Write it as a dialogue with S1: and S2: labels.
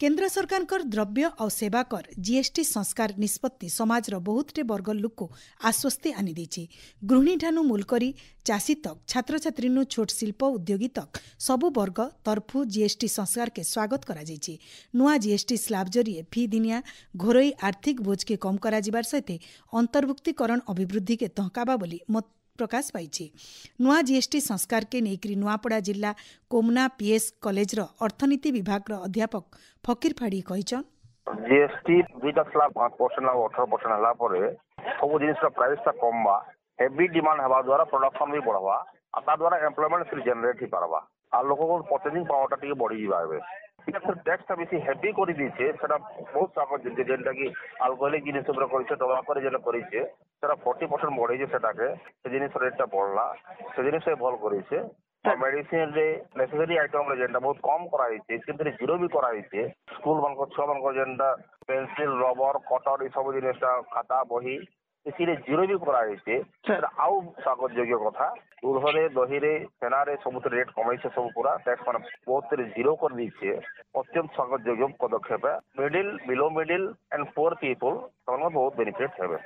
S1: केन्द्र सरकार द्रव्य और सेवा कर जीएसटी संस्कार निष्पत्ति समाज बहुतटे वर्ग लोक को आश्वस्ति आनी देछि। गृहिणी ठानु मूलकरी चाषी तक छात्र छात्री छोट शिल्प उद्योगी तक सबु वर्ग तरफु जीएसटी संस्कार के स्वागत करा जायछि। नुआ जीएसटी स्लैब जरिए फी दिनिया घोरोई आर्थिक बोझ के कम करा जिबार सहित अंतर्भुक्तिकरण अभिवृद्धि के तहकाबा बोली मत प्रकाश पाई। नुआ जीएसटी संस्कार के नेकरी नुआपड़ा जिला कोमना पीएस कॉलेज रो अर्थनीति विभाग रो अध्यापक फकीर फाड़ी कहिछन
S2: जीएसटी 2 लाख 5% और 18% हला परे सब जिनिस प्राइस ता कमबा हेवी डिमांड हवा द्वारा प्रोडक्शन भी बढ़वा आता द्वारा एम्प्लॉयमेंट फिर जनरेट ही पारबा आ लोगों को परचेजिंग पावर टा बढ़ी जाबे टैक्स टा बेसी हेवी कर दीछे सेटा बहुत साको जेनटा की अल्कोहलिक जिनिस ऊपर करिसे टबाको जेन करिसे सेटा 40% बढ़े सेटा के से जिनिस रेट टा बढ़ला से जिनिस से भल करिसे मेडिसिन रे नेसेसरी आइटम रे जेनटा बहुत कम कराइছে কিন্তু जीरो भी कराइছে स्कूल मन को छुआ मन को जेनटा पेंसिल रबर कटर ई सब जिनिसटा खाता बही इसीरे जीरो भी कराइছে आउ स्वागत योग्य कथा दूधरे दहीरे सेनारे सब रेट कमाइছে सब पूरा टैक्स मान बहुत जीरो कर दीछे अत्यंत स्वागत योग्य पदक्षेप middle below middle and poor people बहुत बेनिफिट है।